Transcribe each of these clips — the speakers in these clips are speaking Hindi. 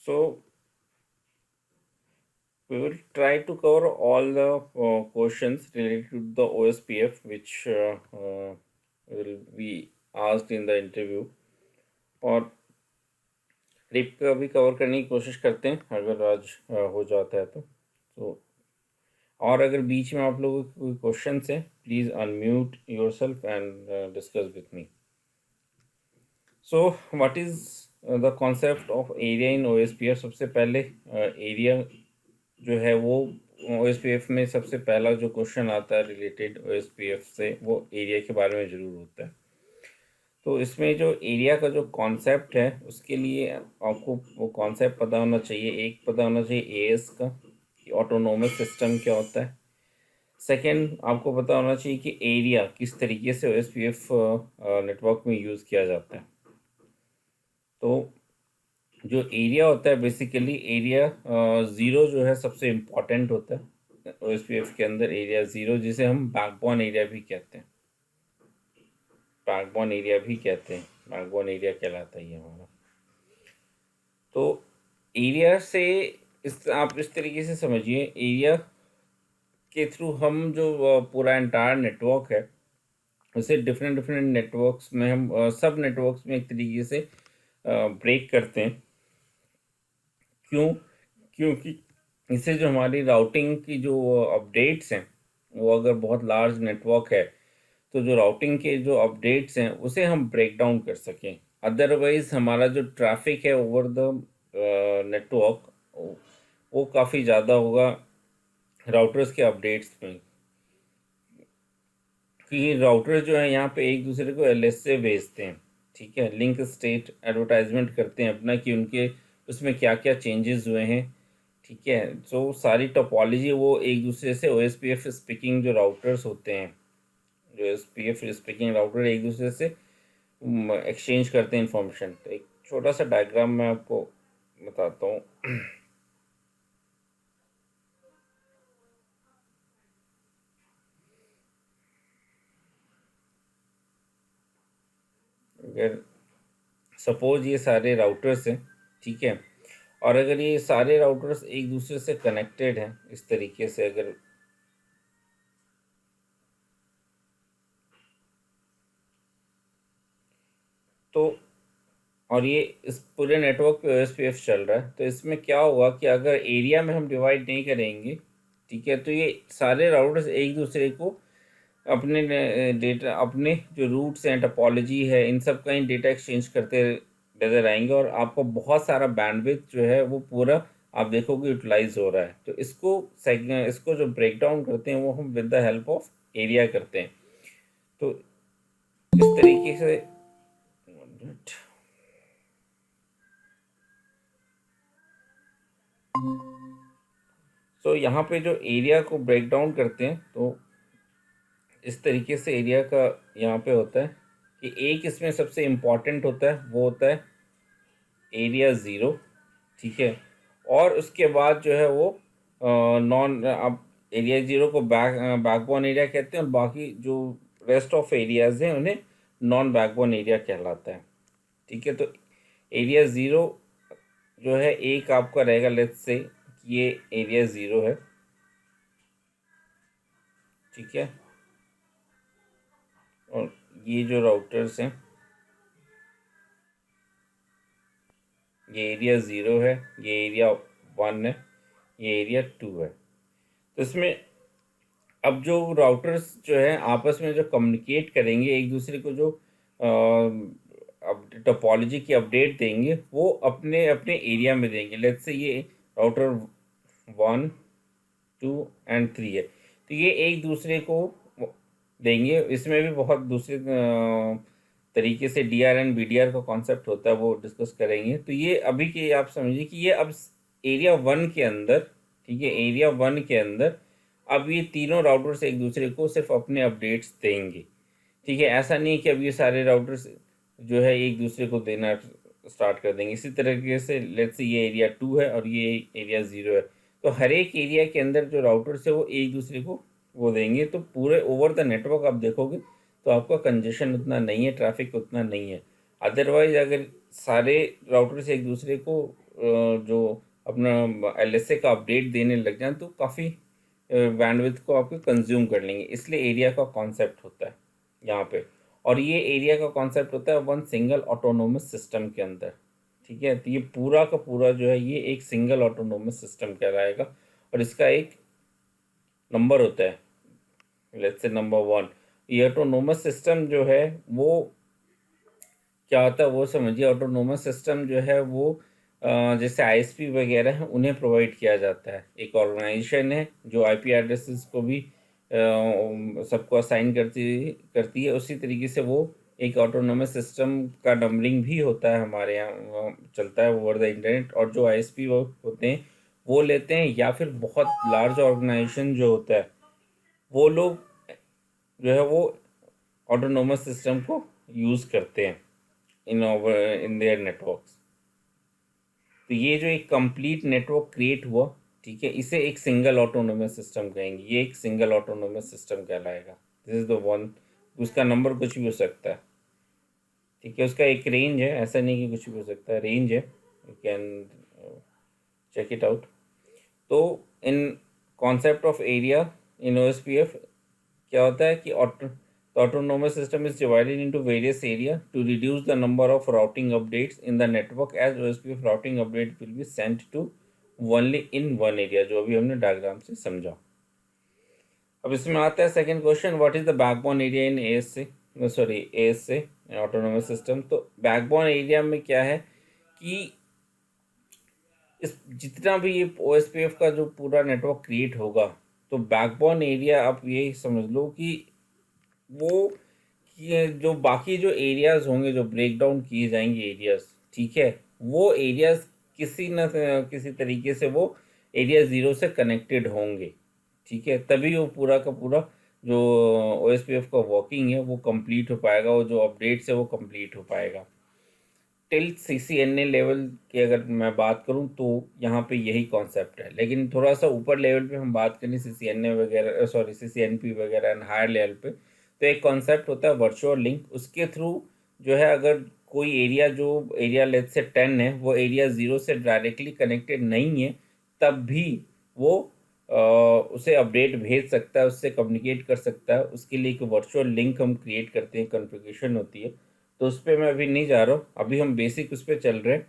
So we will try to cover all the questions related to the OSPF which will be asked in the interview, और रिप का भी कवर करने की कोशिश करते हैं अगर आज हो जाता है तो और अगर बीच में आप लोगों के कोई क्वेश्चन है, please unmute yourself and discuss with me. So what is the concept of area in OSPF. सबसे पहले एरिया जो है वो OSPF में सबसे पहला जो क्वेश्चन आता है रिलेटेड OSPF से, वो एरिया के बारे में ज़रूर होता है. तो इसमें जो एरिया का जो कॉन्सेप्ट है उसके लिए आपको वो कॉन्सेप्ट पता होना चाहिए. एक पता होना चाहिए AS का, कि ऑटोनोमस सिस्टम क्या होता है. सेकेंड, आपको पता होना चाहिए कि एरिया किस तरीके से OSPF नेटवर्क में यूज़ किया जाता है. तो जो एरिया होता है, बेसिकली एरिया ज़ीरो जो है सबसे इम्पॉर्टेंट होता है OSPF के अंदर. एरिया ज़ीरो जिसे हम बैकबोन एरिया भी कहते हैं, बैकबोन एरिया कहलाता है ये हमारा. तो एरिया से आप इस तरीके से समझिए, एरिया के थ्रू हम जो पूरा एंटायर नेटवर्क है उसे डिफरेंट नेटवर्क्स में हम सब नेटवर्क्स में एक तरीके से ब्रेक करते हैं. क्योंकि इससे जो हमारी राउटिंग की जो अपडेट्स हैं, वो अगर बहुत लार्ज नेटवर्क है तो जो राउटिंग के जो अपडेट्स हैं उसे हम ब्रेक डाउन कर सकें. अदरवाइज हमारा जो ट्रैफिक है ओवर द नेटवर्क वो काफ़ी ज़्यादा होगा राउटर्स के अपडेट्स में. कि राउटर जो है यहाँ पे एक दूसरे को LS से भेजते हैं, ठीक है, लिंक स्टेट एडवर्टाइजमेंट करते हैं अपना कि उनके उसमें क्या क्या चेंजेस हुए हैं, ठीक है. तो सारी टोपोलॉजी वो एक दूसरे से OSPF स्पीकिंग जो राउटर्स होते हैं, जो OSPF स्पीकिंग राउटर एक दूसरे से एक्सचेंज करते हैं इंफॉर्मेशन. तो एक छोटा सा डायग्राम मैं आपको बताता हूँ. अगर सपोज ये सारे राउटर्स हैं, ठीक है, और अगर ये सारे राउटर्स एक दूसरे से कनेक्टेड हैं इस तरीके से, अगर तो, और ये इस पूरे नेटवर्क पे OSPF चल रहा है, तो इसमें क्या होगा कि अगर एरिया में हम डिवाइड नहीं करेंगे, ठीक है, तो ये सारे राउटर्स एक दूसरे को अपने डेटा, अपने जो रूट्स हैं, टोपोलॉजी है, इन सब का ही डेटा एक्सचेंज करते नजर आएंगे, और आपको बहुत सारा बैंडविड्थ जो है वो पूरा आप देखोगे यूटिलाइज हो रहा है. तो इसको जो ब्रेक डाउन करते हैं वो हम with the help of area करते हैं. तो इस तरीके से तो यहाँ पे जो एरिया को ब्रेक डाउन करते हैं, तो इस तरीके से एरिया का यहाँ पे होता है कि एक इसमें सबसे इम्पॉर्टेंट होता है, वो होता है एरिया ज़ीरो, ठीक है. और उसके बाद जो है वो नॉन, अब एरिया ज़ीरो को बैकबोन एरिया कहते हैं, और बाकी जो रेस्ट ऑफ एरियाज हैं उन्हें नॉन बैकबोन एरिया कहलाता है, ठीक है. तो एरिया ज़ीरो जो है एक आपका रहेगा, लेट्स से ये एरिया ज़ीरो है, ठीक है, और ये जो राउटर्स हैं, ये एरिया ज़ीरो है, ये एरिया वन है, ये एरिया टू है. तो इसमें अब जो राउटर्स जो है आपस में जो कम्युनिकेट करेंगे, एक दूसरे को जो अब टोपोलॉजी की अपडेट देंगे वो अपने अपने एरिया में देंगे. लेट्स से ये राउटर 1, 2 एंड 3 है, तो ये एक दूसरे को देंगे. इसमें भी बहुत दूसरे तरीके से DRN BDR का कॉन्सेप्ट होता है, वो डिस्कस करेंगे. तो ये अभी के आप समझिए कि ये अब एरिया वन के अंदर, ठीक है, एरिया वन के अंदर अब ये तीनों राउटर्स एक दूसरे को सिर्फ अपने अपडेट्स देंगे, ठीक है. ऐसा नहीं कि अब ये सारे राउटर्स जो है एक दूसरे को देना स्टार्ट कर देंगे. इसी तरीके से लेट्स से ये एरिया टू है और ये एरिया ज़ीरो है, तो हर एक एरिया के अंदर जो राउटर्स है वो एक दूसरे को वो देंगे. तो पूरे ओवर द नेटवर्क आप देखोगे तो आपका कंजेशन उतना नहीं है, ट्रैफिक उतना नहीं है. अदरवाइज अगर सारे राउटर्स एक दूसरे को जो अपना LSA का अपडेट देने लग जाए तो काफ़ी बैंडविड्थ को आपको कंज्यूम कर लेंगे, इसलिए एरिया का कॉन्सेप्ट होता है यहाँ पे। और ये एरिया का कॉन्सेप्ट होता है वन सिंगल ऑटोनोमस सिस्टम के अंदर, ठीक है। तो ये पूरा का पूरा जो है ये एक सिंगल ऑटोनोमस सिस्टम कहलाएगा, और इसका एक नंबर होता है, लेट्स से नंबर 1। ये ऑटोनोमस सिस्टम जो है वो क्या होता है वो समझिए। ऑटोनोमस सिस्टम जो है वो जैसे ISP वगैरह हैं उन्हें प्रोवाइड किया जाता है। एक ऑर्गेनाइजेशन है जो IP एड्रेसेस को भी सबको असाइन करती है, उसी तरीके से वो एक ऑटोनोमस सिस्टम का नंबरिंग भी होता है हमारे यहाँ चलता है ओवर द इंटरनेट। और जो ISP वो होते हैं वो लेते हैं, या फिर बहुत लार्ज ऑर्गेनाइजेशन जो होता है वो लोग जो है वो ऑटोनोमस सिस्टम को यूज़ करते हैं इन देयर नेटवर्क्स। तो ये जो एक कंप्लीट नेटवर्क क्रिएट हुआ, ठीक है, इसे एक सिंगल ऑटोनोमस सिस्टम कहेंगे। ये एक सिंगल ऑटोनोमस सिस्टम कहलाएगा। This is the one. उसका नंबर कुछ भी हो सकता है, ठीक है। उसका एक रेंज है, ऐसा नहीं कि कुछ भी हो सकता है, रेंज है, you can check it out. तो in concept of area in OSPF क्या होता है कि autonomous system is divided into various area to reduce the number of routing updates in the network, as OSPF routing update will be sent to only in one area, जो अभी हमने डायग्राम से समझा। अब इसमें आता है second question, what is the backbone area in ASA autonomous system. तो बैकबोन एरिया में क्या है कि इस जितना भी ये OSPF का जो पूरा नेटवर्क क्रिएट होगा, तो बैकबोन एरिया आप यही समझ लो कि वो कि जो बाकी जो एरियाज होंगे जो ब्रेक डाउन किए जाएंगे एरियाज, ठीक है, वो एरियाज किसी न किसी तरीके से वो एरिया 0 से कनेक्टेड होंगे, ठीक है। तभी वो पूरा का पूरा जो OSPF का वर्किंग है वो कंप्लीट हो पाएगा, वो जो अपडेट्स है वो कंप्लीट हो पाएगा। टिल CCNA लेवल की अगर मैं बात करूं तो यहाँ पे यही कॉन्सेप्ट है। लेकिन थोड़ा सा ऊपर लेवल पे हम बात करें CCNA वगैरह, CCNP वगैरह एंड हायर लेवल पे, तो एक कॉन्सेप्ट होता है वर्चुअल लिंक। उसके थ्रू जो है अगर कोई एरिया जो एरिया लेट से 10 है वो एरिया 0 से डायरेक्टली कनेक्टेड नहीं है, तब भी वो उसे अपडेट भेज सकता है, उससे कम्युनिकेट कर सकता है। उसके लिए एक वर्चुअल लिंक हम क्रिएट करते हैं, कॉन्फ़िगरेशन होती है। तो उस पर मैं अभी नहीं जा रहा हूँ, अभी हम बेसिक उस पर चल रहे हैं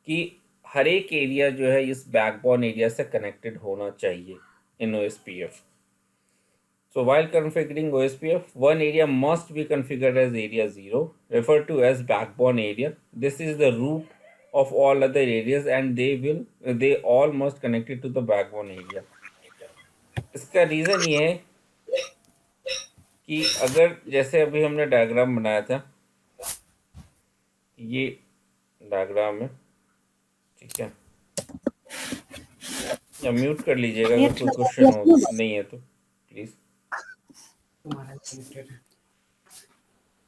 कि हर एक एरिया जो है इस बैकबोन एरिया से कनेक्टेड होना चाहिए इन OSPF। So while configuring OSPF, one area must be configured as area 0, referred to as backbone area. This is the root of all other areas and they all must connected to the backbone area. इसका रीज़न ये है कि अगर जैसे अभी हमने डायग्राम बनाया था, ये डायग्राम है, ठीक है, या म्यूट कर लीजिएगा अगर कोई क्वेश्चन हो नहीं है तो प्लीज।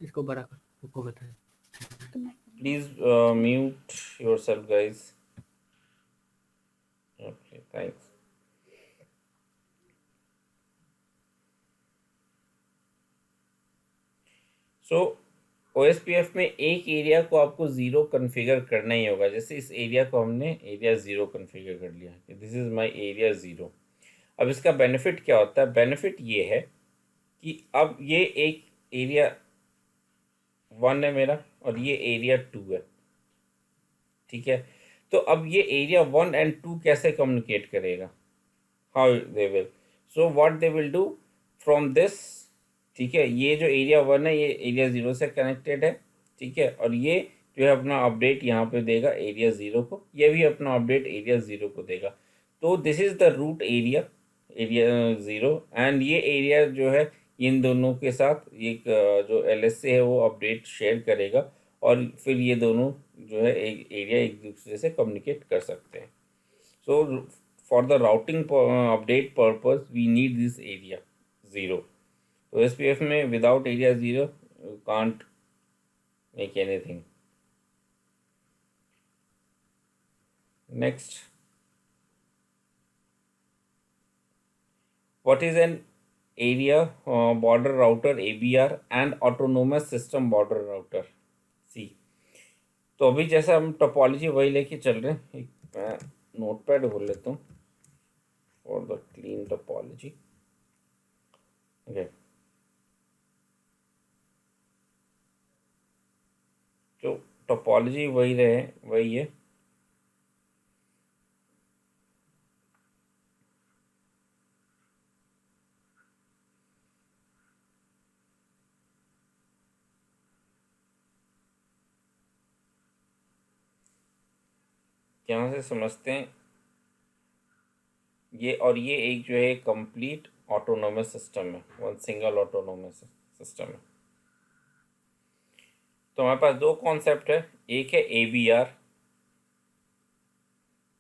इसको बड़ा कर, उसको बताए। Please mute yourself guys. Okay, thanks. So OSPF में एक एरिया को आपको 0 कॉन्फ़िगर करना ही होगा। जैसे इस एरिया को हमने एरिया 0 कॉन्फ़िगर कर लिया, दिस इज़ माय एरिया 0। अब इसका बेनिफिट क्या होता है? बेनिफिट ये है कि अब ये एक एरिया 1 है मेरा और ये एरिया 2 है, ठीक है। तो अब ये एरिया 1 एंड 2 कैसे कम्युनिकेट करेगा? How they will, so what they will do from this, ठीक है। ये जो एरिया 1 है ये एरिया 0 से कनेक्टेड है, ठीक है, और ये जो है अपना अपडेट यहाँ पे देगा एरिया 0 को, ये भी अपना अपडेट एरिया 0 को देगा। तो this is the root area, area 0, and ये एरिया जो है इन दोनों के साथ एक जो LSA है वो अपडेट शेयर करेगा, और फिर ये दोनों जो है एक एरिया एक दूसरे से कम्युनिकेट कर सकते हैं। So for the routing update purpose we need this area 0। तो OSPF में without area 0 you can't make anything. Next, what is an area border router ABR and autonomous system border router? सी, तो अभी जैसा हम टोपोलॉजी वही लेके चल रहे हैं, एक मैं नोटपैड खोल लेता हूँ for the clean topology. Okay, तो टोपोलॉजी वही है। यहाँ से समझते हैं ये, और ये एक जो है कंप्लीट ऑटोनोमस सिस्टम है, वन सिंगल ऑटोनोमस सिस्टम है। तो हमारे पास दो कॉन्सेप्ट है, एक है ABR,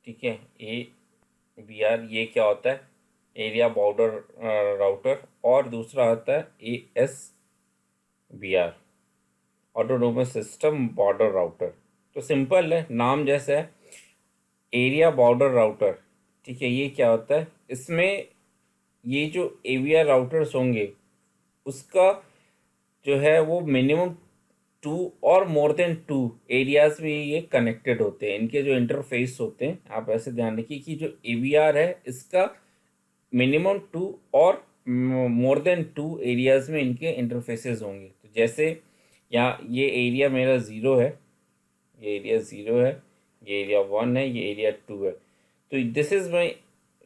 ठीक है, ABR ये क्या होता है, एरिया बॉर्डर राउटर, और दूसरा होता है ASBR, autonomous system border router. तो सिंपल है, नाम जैसा है, एरिया बॉर्डर राउटर, ठीक है। ये क्या होता है, इसमें ये जो ABR राउटर्स होंगे उसका जो है वो मिनिमम 2 और मोर देन 2 एरियाज में ये कनेक्टेड होते हैं। इनके जो इंटरफेस होते हैं, आप ऐसे ध्यान रखिए कि जो ABR है इसका मिनिमम 2 और मोर देन 2 एरियाज में इनके इंटरफेसेस होंगे। तो जैसे यहाँ ये एरिया मेरा 0 है, ये एरिया 0 है, ये एरिया 1 है, ये एरिया 2 है। तो दिस इज माई,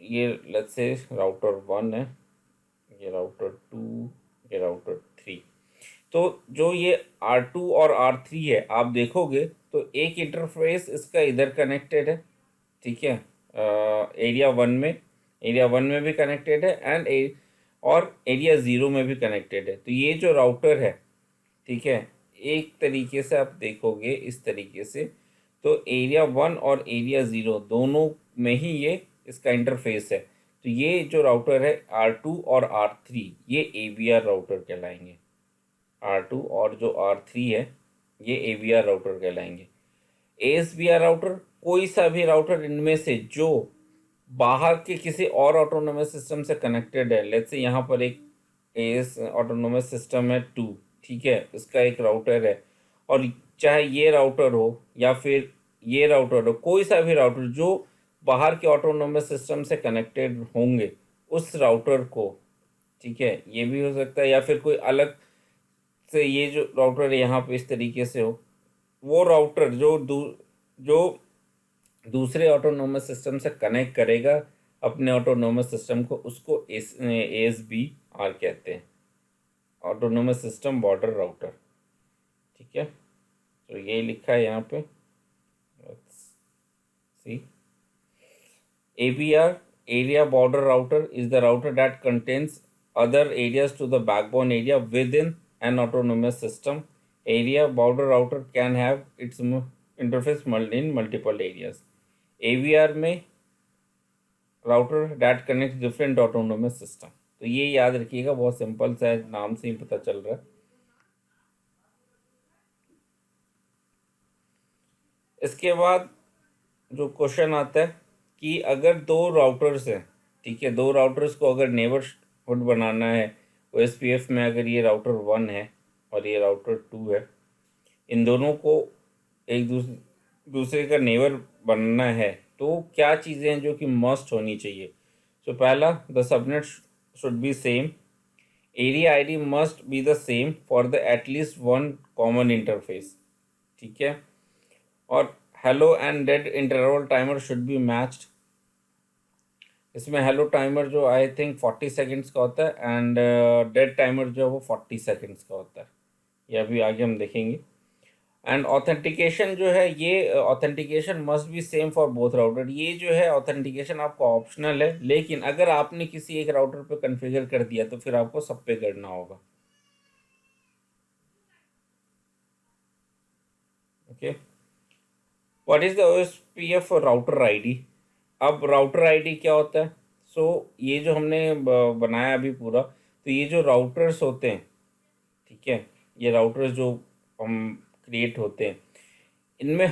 ये लेट्स से राउटर 1 है, ये राउटर 2, ये राउटर 3। तो जो ये R2 और R3 है, आप देखोगे तो एक इंटरफेस इसका इधर कनेक्टेड है, ठीक है, एरिया 1 में भी कनेक्टेड है, और एरिया 0 में भी कनेक्टेड है। तो ये जो राउटर है, ठीक है, एक तरीके से आप देखोगे इस तरीके से, तो एरिया 1 और एरिया 0 दोनों में ही ये इसका इंटरफेस है। तो ये जो राउटर है R2 और R3, ये ABR राउटर कहलाएंगे। R2 और जो R3 है ये ABR राउटर कहलाएंगे। ASBR राउटर कोई सा भी राउटर इनमें से जो बाहर के किसी और ऑटोनोमस सिस्टम से कनेक्टेड है। लेट्स से यहाँ पर एक AS ऑटोनोमस सिस्टम है 2, ठीक है, इसका एक राउटर है, और चाहे ये राउटर हो या फिर ये राउटर हो, कोई सा भी राउटर जो बाहर के ऑटोनोमस सिस्टम से कनेक्टेड होंगे उस राउटर को, ठीक है, ये भी हो सकता है, या फिर कोई अलग से ये जो राउटर है यहाँ पे इस तरीके से हो, वो राउटर जो दूसरे ऑटोनोमस सिस्टम से कनेक्ट करेगा अपने ऑटोनोमस सिस्टम को, उसको ASBR कहते हैं, ऑटोनोमस सिस्टम बॉर्डर राउटर, ठीक है। तो यही लिखा है यहाँ पे, सी ABR, area border router, is the router that contains other areas to the backbone area within an autonomous system. Area border router can have its interface in multiple areas. AVR में router that connects different autonomous system। तो ये याद रखिएगा, बहुत सिंपल सा है, नाम से ही पता चल रहा है। इसके बाद जो क्वेश्चन आता है कि अगर दो राउटर्स हैं, ठीक है, दो राउटर्स को अगर नेबरहुड बनाना है OSPF में, अगर ये राउटर 1 है और ये राउटर 2 है, इन दोनों को एक दूसरे का नेबर बनना है, तो क्या चीज़ें हैं जो कि मस्ट होनी चाहिए। सो पहला, the subnet should be same, area ID must be the same for the at least one common interface, ठीक है, और hello and dead interval timer should be matched. इसमें हेलो टाइमर जो आई थिंक 40 सेकेंड्स का होता है, एंड डेड टाइमर जो है वो 40 सेकेंड्स का होता है, ये अभी आगे हम देखेंगे। एंड ऑथेंटिकेशन जो है, ये authentication must be same for both router. ये जो है ऑथेंटिकेशन आपका ऑप्शनल है, लेकिन अगर आपने किसी एक राउटर पे कॉन्फ़िगर कर दिया तो फिर आपको सब पे करना होगा, okay. What is the OSPF router ID? अब राउटर ID क्या होता है? ये जो हमने बनाया अभी पूरा, तो ये जो राउटर्स होते हैं, ठीक है, ये राउटर्स जो हम क्रिएट होते हैं, इनमें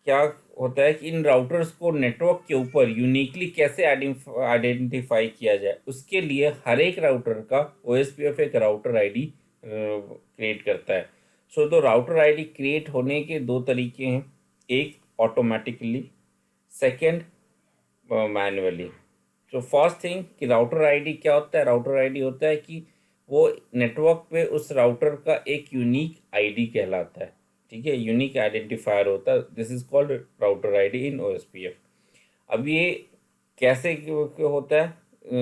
क्या होता है कि इन राउटर्स को नेटवर्क के ऊपर यूनिकली कैसे आइडेंटिफाई किया जाए, उसके लिए हर एक राउटर का OSPF एक राउटर ID क्रिएट करता है। तो राउटर ID क्रिएट होने के दो तरीके हैं, एक ऑटोमेटिकली, सेकेंड मैनुअली। तो फर्स्ट थिंग कि राउटर आईडी क्या होता है, राउटर आईडी होता है कि वो नेटवर्क पे उस राउटर का एक यूनिक आईडी कहलाता है, ठीक है, यूनिक आइडेंटिफायर होता है, this is called router ID in OSPF. अब ये कैसे क्यों होता है,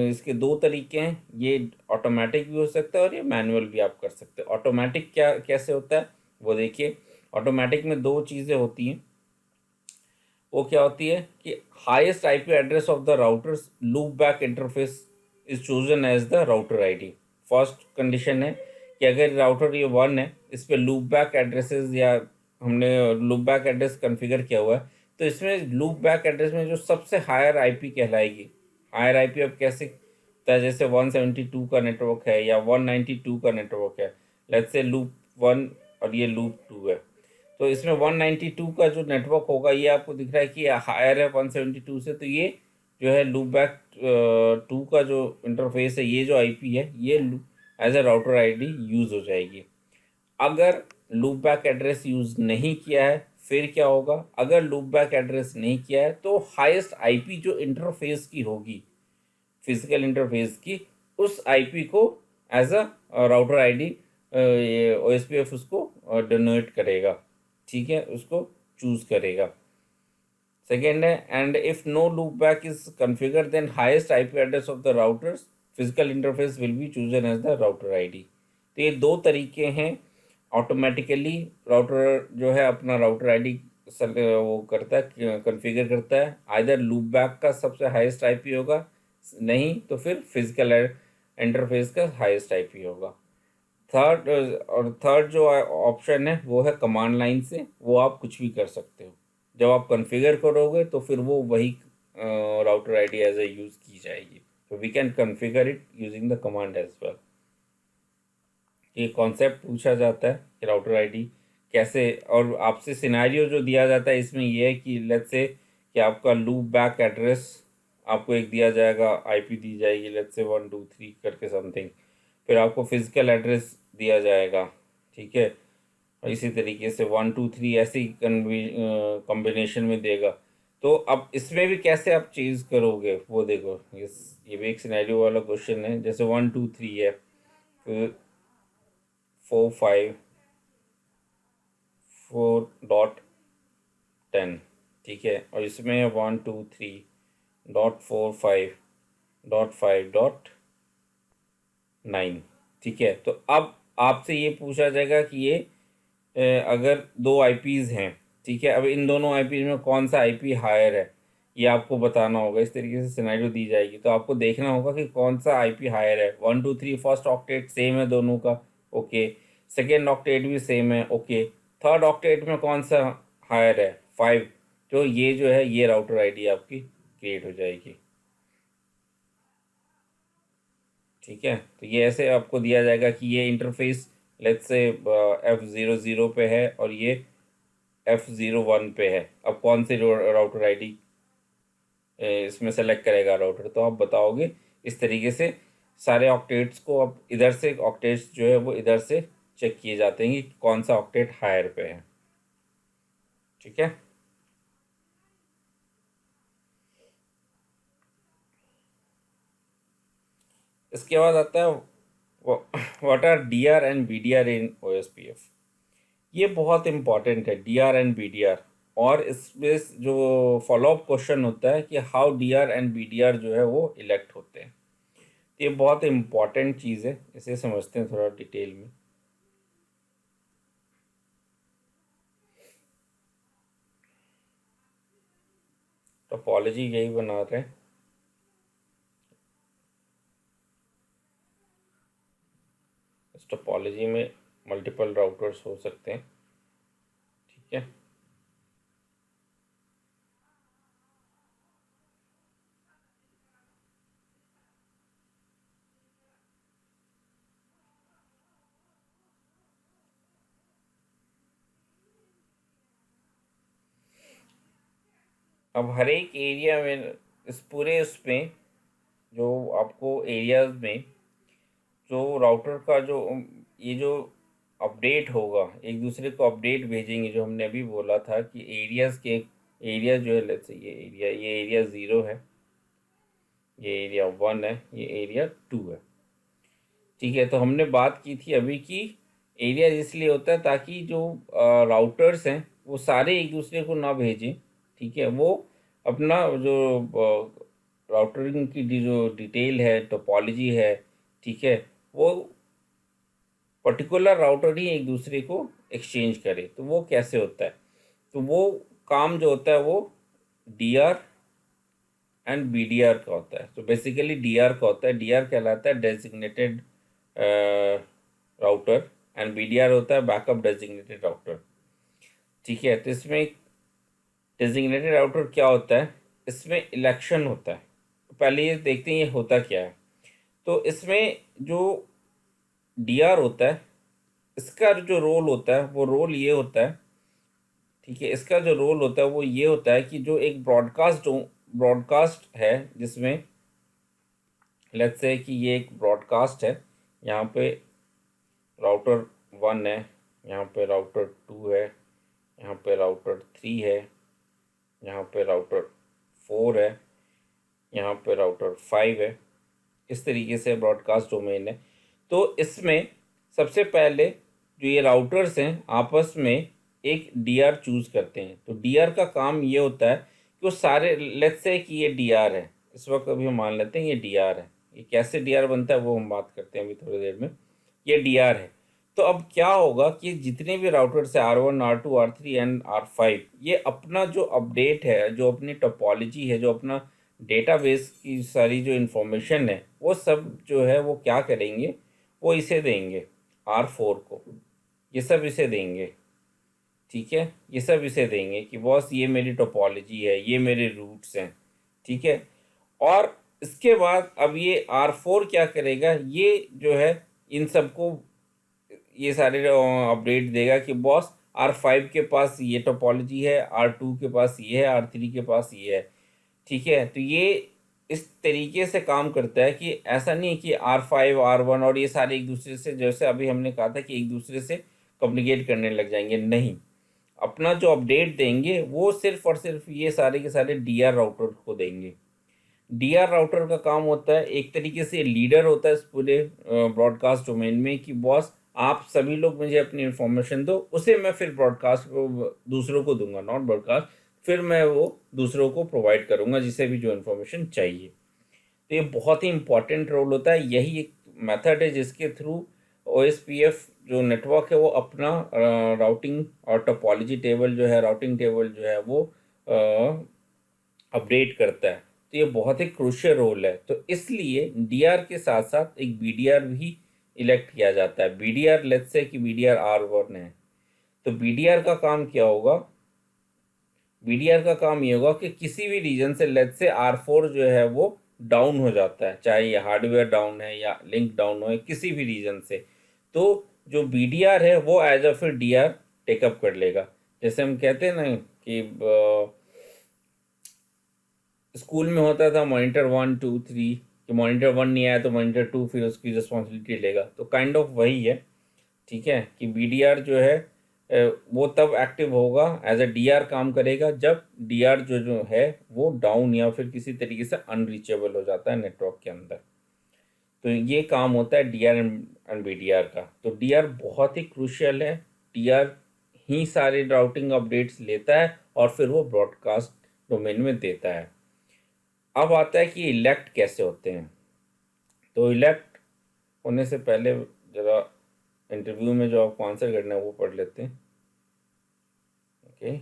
इसके दो तरीके हैं, ये ऑटोमेटिक भी हो सकता है और ये मैनुअल भी आप कर सकते हैं। ऑटोमेटिक क्या कैसे होता है वो देखिए। ऑटोमेटिक में दो चीज़ें होती हैं, वो क्या होती है कि highest IP address of the router's loopback interface is chosen as the router ID. First condition है कि अगर राउटर ये 1 है, इस पे लूप बैक एड्रेसेस या हमने लूप बैक एड्रेस कॉन्फ़िगर किया हुआ है, तो इसमें लूप बैक एड्रेस में जो सबसे हायर आईपी कहलाएगी, हायर आईपी अब कैसे होता है, जैसे 172 का नेटवर्क है या 192 का नेटवर्क है, लेट्स से लूप 1 और ये लूप 2 है, तो इसमें 192 का जो नेटवर्क होगा ये आपको दिख रहा है कि हायर है 172 से, तो ये जो है लूप बैक 2 का जो इंटरफेस है, ये जो आईपी है, ये as a router ID use हो जाएगी। अगर लूप बैक एड्रेस यूज़ नहीं किया है फिर क्या होगा, अगर लूप बैक एड्रेस नहीं किया है तो हाईएस्ट आईपी जो इंटरफेस की होगी, फिजिकल इंटरफेस की, उस आईपी को एज अ राउटर आईडी ये ओएसपीएफ उसको डिनोट करेगा, ठीक है, उसको चूज करेगा। सेकेंड है, and if no loopback is configure then highest IP address of the router's physical interface will be chosen as the router ID. तो ये दो तरीके हैं, ऑटोमेटिकली राउटर जो है अपना राउटर आईडी वो करता है, कॉन्फ़िगर करता है, आइदर लूप बैक का सबसे हाईएस्ट आईपी होगा, नहीं तो फिर फिजिकल इंटरफेस का हाईएस्ट आईपी होगा। थर्ड जो ऑप्शन है वो है कमांड लाइन से, वो आप कुछ भी कर सकते हो, जब आप कॉन्फ़िगर करोगे तो फिर वो वही router ID as a use की जाएगी। तो we can configure it using the command as well. ये कॉन्सेप्ट पूछा जाता है कि राउटर आईडी कैसे, और आपसे सिनेरियो जो दिया जाता है इसमें ये है कि लेट्स से कि आपका लूप बैक एड्रेस आपको एक दिया जाएगा, आईपी दी जाएगी लेट्स से 123 करके समथिंग, फिर आपको फिजिकल एड्रेस दिया जाएगा, ठीक है, और इसी तरीके से 123 ऐसी कॉम्बिनेशन में देगा। तो अब इसमें भी कैसे आप चेंज करोगे वो देखो, ये भी एक सिनेरियो वाला क्वेश्चन है, जैसे 123 है, फिर 454.10, ठीक है, और इसमें 123.45.5.9, ठीक है। तो अब आपसे ये पूछा जाएगा कि ये अगर दो आईपीज़ हैं, ठीक है, अब इन दोनों आईपीज़ में कौन सा आईपी हायर है ये आपको बताना होगा। इस तरीके से सिनेरियो दी जाएगी तो आपको देखना होगा कि कौन सा आईपी हायर है। 123 फर्स्ट ऑक्टेट सेम है दोनों का, ओके, सेकेंड ऑक्टेट भी सेम है, ओके, थर्ड ऑक्टेट में कौन सा हायर है, 5, तो ये जो है ये राउटर आईडी आपकी क्रिएट हो जाएगी, ठीक है। तो ये ऐसे आपको दिया जाएगा कि ये इंटरफेस लेट्स से F00 पे है और ये F01 पे है, अब कौन से राउटर आईडी इसमें सेलेक्ट करेगा राउटर, तो आप बताओगे इस तरीके से। सारे ऑक्टेट्स को अब इधर से ऑक्टेट्स जो है वो इधर से चेक किए जाते हैं कि कौन सा ऑक्टेट हायर पे है, ठीक है। इसके बाद आता है what are D R and B D R in O S P F. ये बहुत इंपॉर्टेंट है D R and B D R, और इसमें जो फॉलोअप क्वेश्चन होता है कि how D R and B D R जो है वो इलेक्ट होते हैं। तो ये बहुत इंपॉर्टेंट चीज़ है, इसे समझते हैं थोड़ा डिटेल में। टोपोलॉजी यही बना रहे हैं, इस टोपोलॉजी में मल्टीपल राउटर्स हो सकते हैं, ठीक है। अब हर एक एरिया में, इस पूरे उसमें जो आपको एरियाज में जो राउटर का जो ये जो अपडेट होगा, एक दूसरे को अपडेट भेजेंगे, जो हमने अभी बोला था कि एरियाज के एरिया जो है लेट्स से ये एरिया 0 है, ये एरिया 1 है, ये एरिया 2 है। ठीक है, तो हमने बात की थी अभी कि एरिया इसलिए होता है ताकि जो राउटर्स हैं वो सारे एक दूसरे को ना भेजें। ठीक है, वो अपना जो राउटरिंग की जो डिटेल है, टोपोलॉजी है, ठीक है, वो पर्टिकुलर राउटर ही एक दूसरे को एक्सचेंज करे। तो वो कैसे होता है? तो वो काम जो होता है वो D R and B D R का होता है। तो बेसिकली डी आर का होता है, डी आर कहलाता है designated router, and B D R होता है बैकअप डेजिग्नेटेड राउटर। ठीक है, तो इसमें डेजिग्नेटेड राउटर क्या होता है? इसमें इलेक्शन होता है। तो पहले ये देखते हैं ये होता क्या है। तो इसमें जो डी आर होता है, इसका जो रोल होता है वो रोल ये होता है, ठीक है, इसका जो रोल होता है वो ये होता है कि जो एक ब्रॉडकास्ट है, जिसमें लेट्स से कि ये एक ब्रॉडकास्ट है, यहाँ पे राउटर 1 है, यहाँ पे राउटर 2 है, यहाँ पे राउटर 3 है, यहाँ पे राउटर 4 है, यहाँ पे राउटर 5 है। इस तरीके से ब्रॉडकास्ट डोमेन है। तो इसमें सबसे पहले जो ये राउटर्स हैं आपस में एक डीआर चूज करते हैं। तो डीआर का काम ये होता है कि वो सारे, लेट्स से कि ये डीआर है, इस वक्त अभी हम मान लेते हैं ये डीआर है। ये कैसे डीआर बनता है वो हम बात करते हैं अभी थोड़ी देर में। ये डीआर है। तो अब क्या होगा कि जितने भी राउटर्स है R1, R2, R3 and R5, ये अपना जो अपडेट है, जो अपनी टोपोलॉजी है, जो अपना डेटाबेस की सारी जो इन्फॉर्मेशन है, वो सब जो है वो क्या करेंगे, वो इसे देंगे R4 को। ये सब इसे देंगे। ठीक है, ये सब इसे देंगे कि बॉस ये मेरी टोपोलॉजी है, ये मेरे रूट्स हैं। ठीक है, और इसके बाद अब ये R4 क्या करेगा, ये जो है इन सबको ये सारे अपडेट देगा कि बॉस R5 के पास ये टोपोलॉजी है, R2 के पास ये है, R3 के पास ये है। ठीक है, तो ये इस तरीके से काम करता है कि ऐसा नहीं है कि R5, R1 और ये सारे एक दूसरे से, जैसे अभी हमने कहा था कि एक दूसरे से कम्युनिकेट करने लग जाएंगे। नहीं, अपना जो अपडेट देंगे वो सिर्फ और सिर्फ ये सारे के सारे डीआर राउटर को देंगे। डीआर राउटर का काम होता है, एक तरीके से लीडर होता है इस पूरे ब्रॉडकास्ट डोमेन में, कि बॉस आप सभी लोग मुझे अपनी इंफॉर्मेशन दो, उसे मैं फिर ब्रॉडकास्ट दूसरों को दूंगा, नॉट ब्रॉडकास्ट, फिर मैं वो दूसरों को प्रोवाइड करूंगा जिसे भी जो इन्फॉर्मेशन चाहिए। तो ये बहुत ही इंपॉर्टेंट रोल होता है। यही एक मेथड है जिसके थ्रू OSPF जो नेटवर्क है वो अपना राउटिंग और टोपोलॉजी टेबल जो है, राउटिंग टेबल जो है वो अपडेट करता है। तो ये बहुत ही क्रूशियल रोल है। तो इसलिए डीआर के साथ साथ एक बीडीआर भी इलेक्ट किया जाता है। बीडीआर, लेट्स से कि बीडीआर R1 है, तो बीडीआर का काम क्या होगा? बीडीआर का काम ये होगा कि किसी भी रीजन से, लेट्स से R4 जो है वो डाउन हो जाता है, चाहे ये हार्डवेयर डाउन है या लिंक डाउन हो, किसी भी रीजन से, तो जो बीडीआर है वो एज अ फिर डीआर टेकअप कर लेगा। जैसे हम कहते हैं ना कि स्कूल में होता था मॉनिटर 1, 2, 3, कि मॉनिटर 1 नहीं आया तो मॉनिटर 2 फिर उसकी रिस्पॉन्सिबिलिटी लेगा। तो काइंड ऑफ वही है। ठीक है, कि बीडीआर जो है वो तब एक्टिव होगा, एज अ डीआर काम करेगा जब डीआर जो है वो डाउन या फिर किसी तरीके से अनरीचेबल हो जाता है नेटवर्क के अंदर। तो ये काम होता है डीआर एंड बीडीआर का। तो डीआर बहुत ही क्रूशियल है। डीआर ही सारे राउटिंग अपडेट्स लेता है और फिर वो ब्रॉडकास्ट डोमेन में देता है। अब आता है कि इलेक्ट कैसे होते हैं। तो इलेक्ट होने से पहले जरा इंटरव्यू में जो आपको आंसर करना है वो पढ़ लेते हैं। Okay,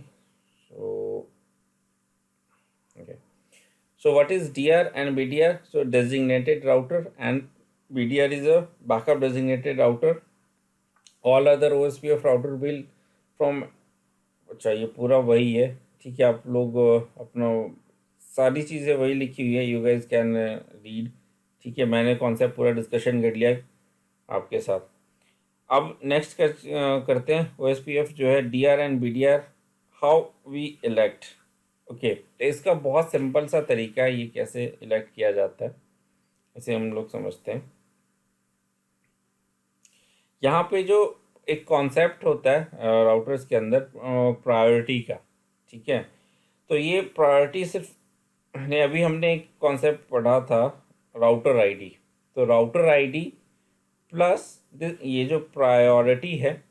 so what is DR and BDR? So designated router, and BDR is a backup designated router. All other OSPF router will from, अच्छा ये पूरा वही है। ठीक है, आप लोग अपना सारी चीज़ें वही लिखी हुई है, यू गाइस कैन रीड। ठीक है, मैंने कॉन्सेप्ट पूरा डिस्कशन कर लिया है आपके साथ। अब नेक्स्ट करते हैं OSPF जो है DR and BDR, how we elect. Okay, तो इसका बहुत सिंपल सा तरीका है ये कैसे इलेक्ट किया जाता है, इसे हम लोग समझते हैं। यहाँ पे जो एक कॉन्सेप्ट होता है राउटर्स के अंदर प्रायोरिटी का। ठीक है, तो ये प्रायोरिटी सिर्फ ने अभी हमने एक कॉन्सेप्ट पढ़ा था राउटर आईडी। तो राउटर आईडी प्लस ये जो प्रायोरिटी है,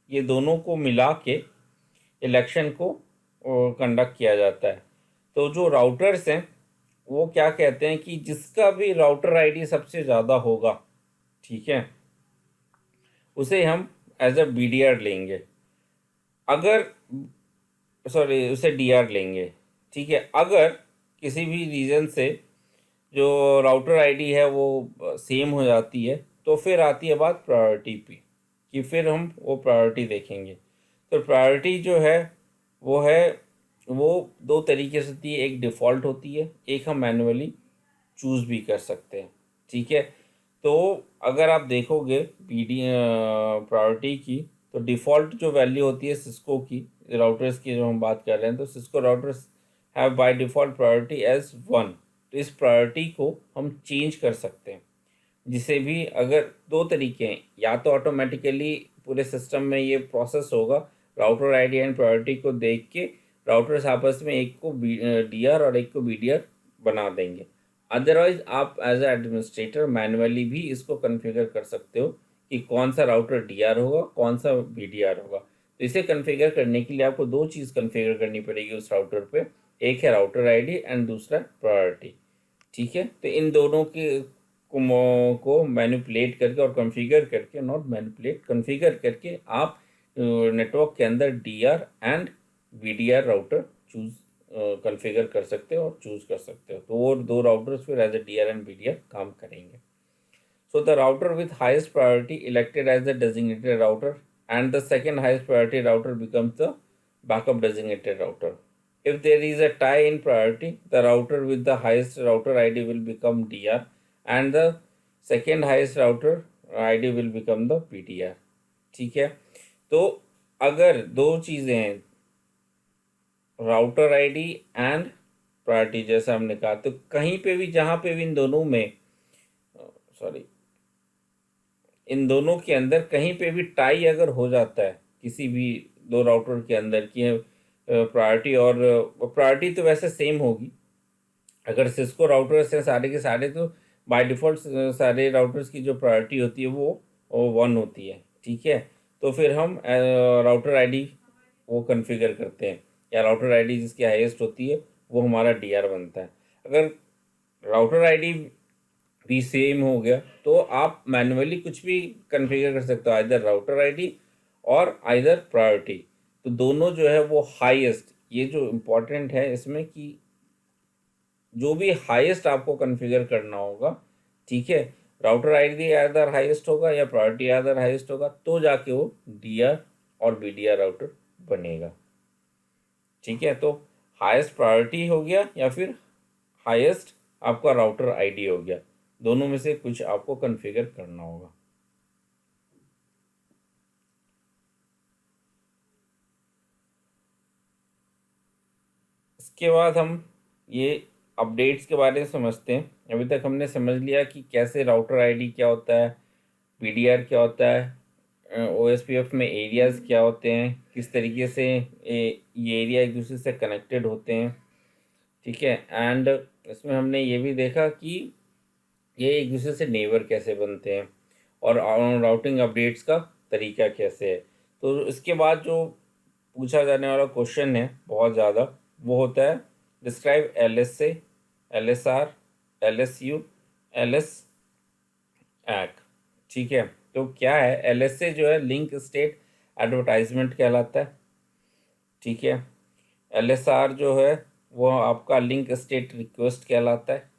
ये दोनों को मिला के इलेक्शन को कंडक्ट किया जाता है। तो जो राउटर्स हैं वो क्या कहते हैं कि जिसका भी राउटर आईडी सबसे ज़्यादा होगा, ठीक है, उसे हम एज अ बीडीआर लेंगे। अगर सॉरी उसे डीआर लेंगे, ठीक है। अगर किसी भी रीज़न से जो राउटर आईडी है वो सेम हो जाती है, तो फिर आती है बात प्रायोरिटी पे कि फिर हम वो प्रायोरिटी देखेंगे। तो प्रायोरिटी जो है वो दो तरीके से होती है, एक डिफ़ॉल्ट होती है, एक हम मैनुअली चूज़ भी कर सकते हैं, ठीक है। तो अगर आप देखोगे प्रायोरिटी की, तो डिफ़ॉल्ट जो वैल्यू होती है सिस्को की राउटर्स की जो हम बात कर रहे हैं, तो Cisco routers have by default priority as 1। तो इस प्रायोरिटी को हम चेंज कर सकते हैं, जिसे भी अगर दो तरीके हैं, या तो ऑटोमेटिकली पूरे सिस्टम में ये प्रोसेस होगा, राउटर आईडी एंड प्रायोरिटी को देख के राउटर्स आपस में एक को डीआर और एक को बीडीआर बना देंगे। अदरवाइज आप एज ए एडमिनिस्ट्रेटर मैनुअली भी इसको कॉन्फ़िगर कर सकते हो कि कौन सा राउटर डीआर होगा, कौन सा बीडीआर होगा। तो इसे कॉन्फ़िगर करने के लिए आपको दो चीज़ कॉन्फ़िगर करनी पड़ेगी उस राउटर पे, एक है राउटर आईडी एंड दूसरा प्रायोरिटी, ठीक है। तो इन दोनों के को मैनिपुलेट करके और कॉन्फ़िगर करके, नॉट मैनिपुलेट, कॉन्फ़िगर करके आप नेटवर्क के अंदर D R and VDR router choose configure कर सकते हो और चूज़ कर सकते हो। तो वो दो राउटर्स फिर as a DR and BDR काम करेंगे। So the router with highest priority elected as the designated router, and the second highest priority router becomes the backup designated router. If there is a tie in priority, the router with the highest router ID will become DR, and the second highest router ID will become the PTR, ठीक है। तो अगर दो चीज़ें हैं, राउटर आईडी एंड प्रायोरिटी, जैसा हमने कहा, तो कहीं पे भी जहाँ पे भी इन दोनों में सॉरी इन दोनों के अंदर कहीं पे भी टाई अगर हो जाता है किसी भी दो राउटर के अंदर की प्रायोरिटी, और प्रायोरिटी तो वैसे सेम होगी, अगर सिस्को राउटर्स हैं सारे के सारे, तो बाय डिफ़ॉल्ट सारे राउटर्स की जो प्रायोरिटी होती है वो 1 होती है, ठीक है। तो फिर हम राउटर आईडी वो कॉन्फ़िगर करते हैं, या राउटर आईडी जिसकी हाईएस्ट होती है वो हमारा डीआर बनता है। अगर राउटर आईडी भी सेम हो गया तो आप मैनुअली कुछ भी कॉन्फ़िगर कर सकते हो, आइदर राउटर आईडी और आइदर प्रायोरिटी। तो दोनों जो है वो हाईएस्ट, ये जो इम्पोर्टेंट है इसमें कि जो भी हाईएस्ट आपको कॉन्फ़िगर करना होगा, ठीक है, राउटर आईडी आइदर हाईएस्ट होगा या प्रायोरिटी आइदर हाईएस्ट होगा, तो जाके वो डीआर और बीडीआर राउटर बनेगा, ठीक है। तो हाईएस्ट प्रायोरिटी हो गया या फिर हाईएस्ट आपका राउटर आईडी हो गया, दोनों में से कुछ आपको कॉन्फ़िगर करना होगा। इसके बाद हम ये अपडेट्स के बारे में समझते हैं। अभी तक हमने समझ लिया कि कैसे राउटर आईडी क्या होता है, पीडीआर क्या होता है, ओएसपीएफ में एरियाज़ क्या होते हैं, किस तरीके से ये एरिया एक दूसरे से कनेक्टेड होते हैं, ठीक है। एंड इसमें हमने ये भी देखा कि ये एक दूसरे से नेबर कैसे बनते हैं और राउटिंग अपडेट्स का तरीका कैसे है। तो इसके बाद जो पूछा जाने वाला क्वेश्चन है बहुत ज़्यादा, वो होता है describe LSA, LSR, LSU, LS act, ठीक है। तो क्या है, LSA जो है लिंक स्टेट एडवर्टाइजमेंट कहलाता है, ठीक है। LSR जो है वो आपका लिंक स्टेट रिक्वेस्ट कहलाता है।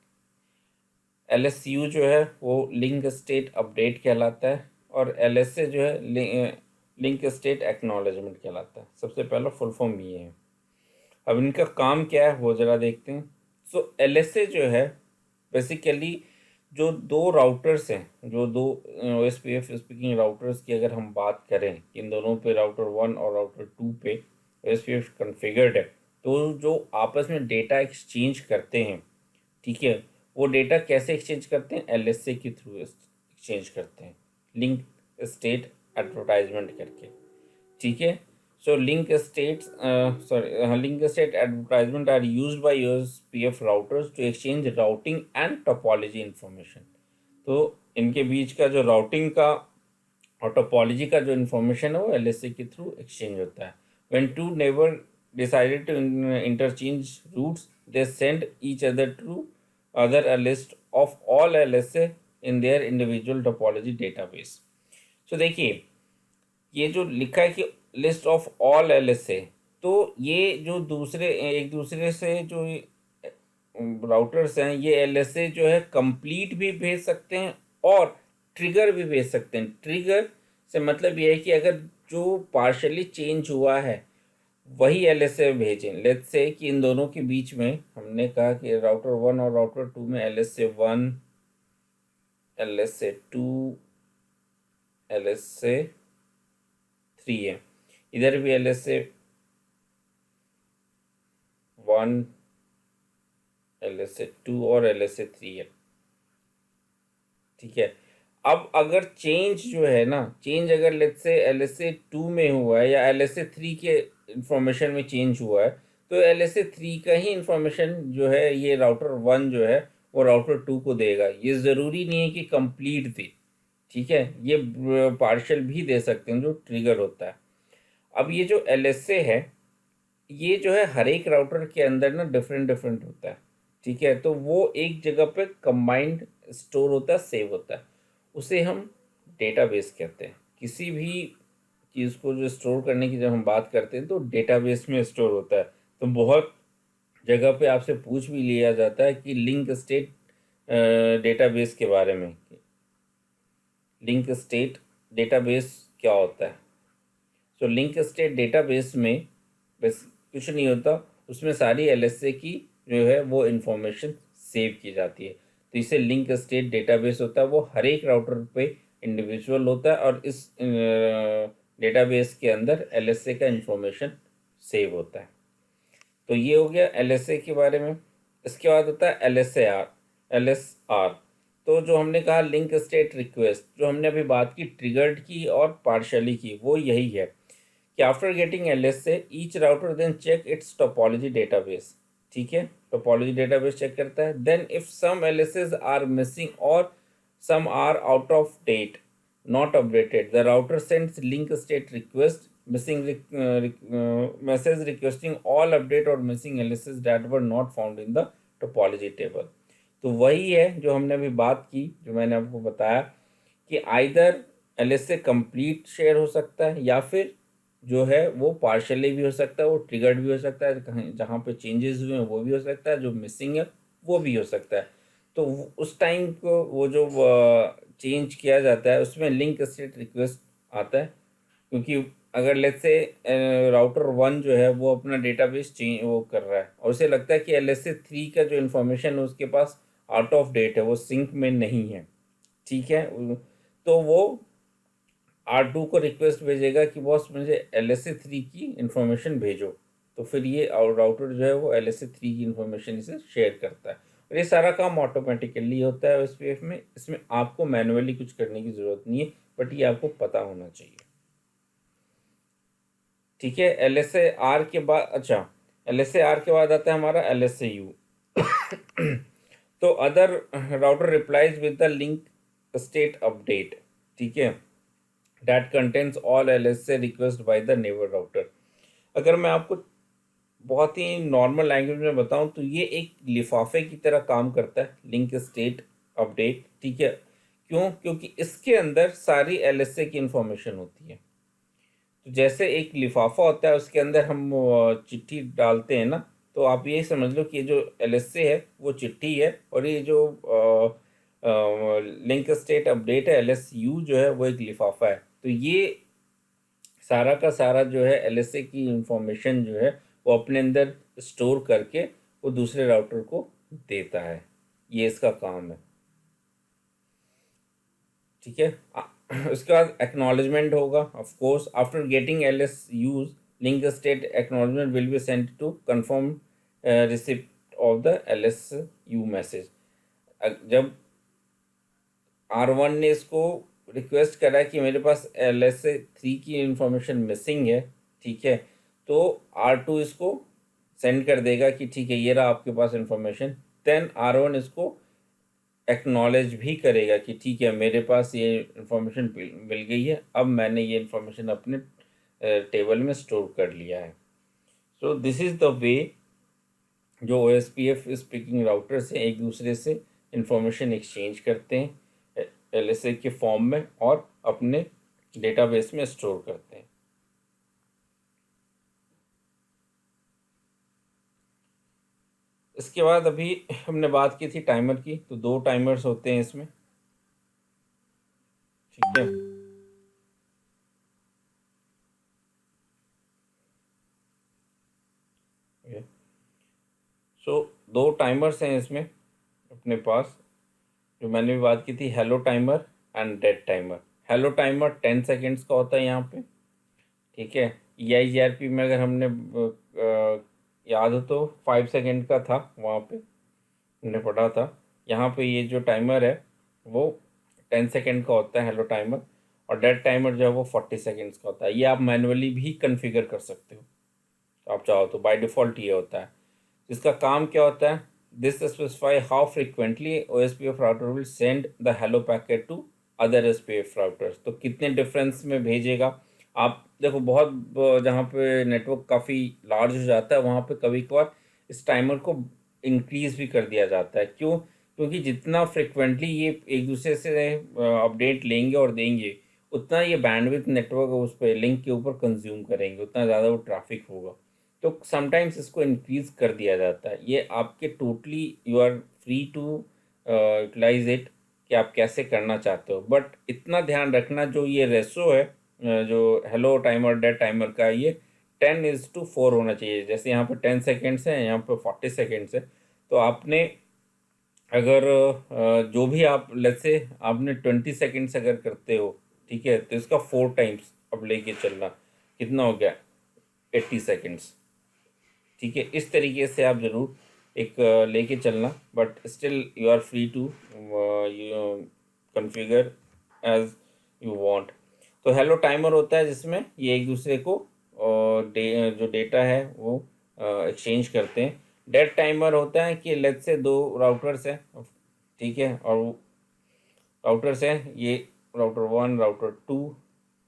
LSU जो है वो लिंक स्टेट अपडेट कहलाता है, और LSA जो है लिंक स्टेट एक्नॉलेजमेंट कहलाता है। सबसे पहला फुल फॉर्म ये है। अब इनका काम क्या है वो ज़रा देखते हैं। सो LSA जो है बेसिकली जो दो राउटर्स हैं, जो दो OSPF स्पीकिंग राउटर्स की अगर हम बात करें, इन दोनों पे राउटर 1 और राउटर 2 पे OSPF कॉन्फ़िगर्ड है, तो जो आपस में डेटा एक्सचेंज करते हैं, ठीक है, वो डेटा कैसे एक्सचेंज करते हैं, LSA के थ्रू एक्सचेंज करते हैं, लिंक स्टेट एडवर्टाइजमेंट करके, ठीक है। So link state advertisement are used by OSPF routers to exchange routing and topology information. तो इनके बीच का जो राउटिंग का और टोपोलॉजी का जो इन्फॉर्मेशन है वो एलएसए के थ्रू एक्सचेंज होता है. When two neighbour decided to interchange routes, they send each other a list of all LSA in their individual topology database. So देखिए ये जो लिखा है कि लिस्ट ऑफ ऑल एलएसए, तो ये जो दूसरे एक दूसरे से जो राउटर्स हैं ये एलएसए जो है कंप्लीट भी भेज सकते हैं और ट्रिगर भी भेज सकते हैं. ट्रिगर से मतलब ये है कि अगर जो पार्शली चेंज हुआ है वही एलएसए भेजें. लेट्स से कि इन दोनों के बीच में हमने कहा कि राउटर 1 और राउटर 2 में एलएसए 1, एलएसए 2, एलएसए 3 है. इधर भी एलएसए 1, एलएसए 2 और एलएसए 3 है. ठीक है. अब अगर चेंज जो है ना, चेंज अगर लेट्स से एलएसए 2 में हुआ है या एलएसए 3 के इंफॉर्मेशन में चेंज हुआ है, तो एलएसए 3 का ही इंफॉर्मेशन जो है ये राउटर 1 जो है वो राउटर 2 को देगा. ये ज़रूरी नहीं है कि कंप्लीट दे. ठीक है, ये पार्शियल भी दे सकते हैं जो ट्रिगर होता है. अब ये जो एलएसए है ये जो है हर एक राउटर के अंदर ना डिफरेंट डिफरेंट होता है. ठीक है, तो वो एक जगह पे कंबाइंड स्टोर होता है, सेव होता है. उसे हम डेटाबेस कहते हैं. किसी भी चीज़ को जो स्टोर करने की जब हम बात करते हैं तो डेटाबेस में स्टोर होता है. तो बहुत जगह पे आपसे पूछ भी लिया जाता है कि लिंक स्टेट डेटाबेस के बारे में. लिंक स्टेट डेटाबेस क्या होता है? तो लिंक स्टेट डेटाबेस में बस कुछ नहीं होता, उसमें सारी एलएसए की जो है वो इंफॉर्मेशन सेव की जाती है. तो इसे लिंक स्टेट डेटाबेस होता है. वो हर एक राउटर पे इंडिविजुअल होता है और इस डेटाबेस के अंदर एलएसए का इंफॉर्मेशन सेव होता है. तो ये हो गया एलएसए के बारे में. इसके बाद होता है एलएसआर. तो जो हमने कहा लिंक स्टेट रिक्वेस्ट, जो हमने अभी बात की ट्रिगर्ड की और पार्शली की, वो यही है कि after getting LSA each router then check its topology database. ठीक है, टोपोलॉजी डेटाबेस चेक करता है. Then if some LSAs are missing और some are out of date, not updated, the router sends link state request missing message requesting all update or missing LSs that were not found in the topology table. तो वही है जो हमने अभी बात की, जो मैंने आपको बताया कि आइदर LSA कंप्लीट शेयर हो सकता है या फिर जो है वो पार्शली भी हो सकता है, वो ट्रिगर्ड भी हो सकता है, कहीं जहाँ पे चेंजेस हुए हैं वो भी हो सकता है, जो मिसिंग है वो भी हो सकता है. तो उस टाइम को वो जो चेंज किया जाता है उसमें लिंक स्टेट रिक्वेस्ट आता है. क्योंकि अगर लेट्स से राउटर 1 जो है वो अपना डेटाबेस चेंज वो कर रहा है और उसे लगता है कि एलएसए 3 का जो इन्फॉर्मेशन है उसके पास आउट ऑफ डेट है, वो सिंक में नहीं है. ठीक है, तो वो R2 को रिक्वेस्ट भेजेगा कि बॉस मुझे एलएसए 3 की इन्फॉर्मेशन भेजो. तो फिर ये राउटर जो है वो एलएसए 3 की इन्फॉर्मेशन इसे शेयर करता है. और ये सारा काम ऑटोमेटिकली होता है OSPF में. इसमें आपको मैनुअली कुछ करने की ज़रूरत नहीं है, बट ये आपको पता होना चाहिए. ठीक है, एलएसए आर के बाद, अच्छा एलएसए आर के बाद आता है हमारा एलएसए यू. तो other router replies with the link state update. ठीक है, that contains all LSA request by the neighbour router. अगर मैं आपको बहुत ही नॉर्मल लैंग्वेज में बताऊं तो ये एक लिफाफे की तरह काम करता है लिंक स्टेट अपडेट. ठीक है, क्यों? क्योंकि इसके अंदर सारी एलएसए की इंफॉर्मेशन होती है. तो जैसे एक लिफाफा होता है उसके अंदर हम चिट्ठी डालते हैं ना, तो आप ये समझ लो कि ये जो एलएसए है वो चिट्ठी है और ये जो लिंक स्टेट अपडेट है एलएसयू जो है वो एक लिफाफा है. तो ये सारा का सारा जो है एलएसए की इंफॉर्मेशन जो है वो अपने अंदर स्टोर करके वो दूसरे राउटर को देता है. ये इसका काम है. ठीक है, उसके बाद एक्नॉलेजमेंट होगा. Of course after getting LSUs link state acknowledgement will be sent to confirm receipt of the LSU message. जब R1 ने इसको रिक्वेस्ट करा कि मेरे पास LSA 3 की इंफॉर्मेशन मिसिंग है, ठीक है। तो R2 इसको सेंड कर देगा कि ठीक है ये रहा आपके पास इंफॉर्मेशन। देन R1 इसको एक्नॉलेज भी करेगा कि ठीक है मेरे पास ये इंफॉर्मेशन मिल गई है, अब मैंने ये इंफॉर्मेशन अपने टेबल में स्टोर कर लिया है। So this is the way जो OSPF स्पीकिंग राउटर से एक दूसरे से इंफॉर्मेशन एक्सचेंज करते हैं LSA के फॉर्म में और अपने डेटाबेस में स्टोर करते हैं। इसके बाद अभी हमने बात की थी टाइमर की, तो 2 टाइमर्स होते हैं इसमें, ठीक है। सो 2 टाइमर्स हैं इसमें अपने पास, जो मैंने भी बात की थी, hello timer and dead timer. Hello timer 10 seconds का होता है यहाँ पे, ठीक है। EIGRP में अगर हमने याद हो तो 5 सेकेंड का था, वहाँ पे हमने पढ़ा था। यहाँ पे ये जो टाइमर है वो 10 सेकेंड का होता है हेलो टाइमर, और डेड टाइमर जो है वो 40 सेकेंड्स का होता है। ये आप मैनुअली भी कॉन्फ़िगर कर सकते हो, तो आप चाहो तो। बाय डिफ़ॉल्ट ये होता है। इसका काम क्या होता है, this specify how frequently OSPF router will send the hello packet to other SPF routers. तो कितने डिफरेंस में भेजेगा। आप देखो बहुत जहाँ पे नेटवर्क काफ़ी लार्ज हो जाता है वहाँ पे कभी कभार इस टाइमर को इंक्रीज भी कर दिया जाता है। क्यों? क्योंकि जितना फ्रिक्वेंटली ये एक दूसरे से अपडेट लेंगे और देंगे, उतना ये बैंडविड्थ नेटवर्क उस पर लिंक के ऊपर कंज्यूम करेंगे, उतना ज़्यादा वो ट्रैफिक होगा। तो समटाइम्स इसको इंक्रीज कर दिया जाता है। ये आपके totally you are free to utilize it कि आप कैसे करना चाहते हो। बट इतना ध्यान रखना, जो ये रेसो है जो हेलो टाइमर डेड टाइमर का, ये 10:4 होना चाहिए। जैसे यहाँ पे 10 सेकेंड्स है, यहाँ पे 40 सेकेंड्स है। तो आपने अगर जो भी आप लेट्स से आपने 20 सेकेंड्स अगर करते हो, ठीक है, तो इसका 4 टाइम्स अब लेके चलना, कितना हो गया 80 सेकेंड्स, ठीक है। इस तरीके से आप ज़रूर एक लेके चलना, but still you are free to configure as you want. तो हेलो टाइमर होता है जिसमें ये एक दूसरे को जो डेटा है वो एक्सचेंज करते हैं। डेड टाइमर होता है कि लेट्स से 2 राउटर्स हैं, ठीक है, और राउटर्स हैं ये राउटर 1 राउटर 2,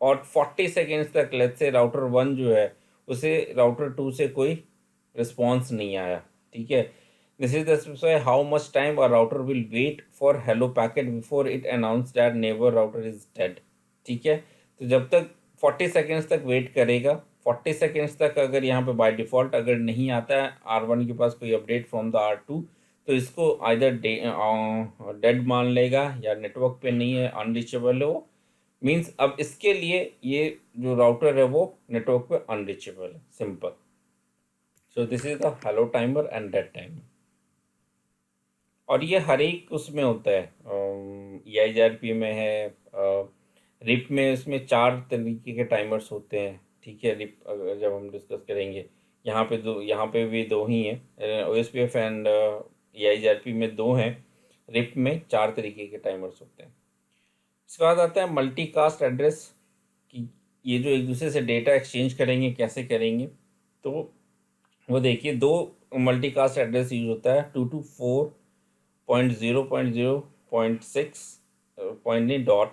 और 40 सेकेंड्स तक लेट्स से राउटर 1 जो है उसे राउटर 2 से कोई रिस्पॉन्स नहीं आया, ठीक है। This is the specify how much time a router will wait for hello packet before it announce that neighbour router is dead, ठीक है। तो जब तक 40 सेकेंड्स तक वेट करेगा, 40 सेकेंड्स तक अगर यहाँ पे बाय डिफ़ॉल्ट अगर नहीं आता है R1 के पास कोई अपडेट फ्रॉम द R2, तो इसको आइदर डेड मान लेगा या नेटवर्क पे नहीं है, अनरीचेबल है वो। मीन्स अब इसके लिए ये जो राउटर है वो नेटवर्क पे अनरीचेबल है, simple. So this is the hello timer and dead timer. और ये हर एक उसमें होता है, EIGRP में है, रिप में इसमें 4 तरीके के टाइमर्स होते हैं, ठीक है। रिप अगर जब हम डिस्कस करेंगे, यहाँ पे भी 2 ही हैं, OSPF एंड EIGRP में 2 हैं, रिप में 4 तरीके के टाइमर्स होते हैं। इसके बाद आता है मल्टीकास्ट एड्रेस, कि ये जो एक दूसरे से डेटा एक्सचेंज करेंगे कैसे करेंगे। तो वो देखिए 2 मल्टीकास्ट एड्रेस यूज होता है, 224.0.0.6 पॉइंट नहीं डॉट,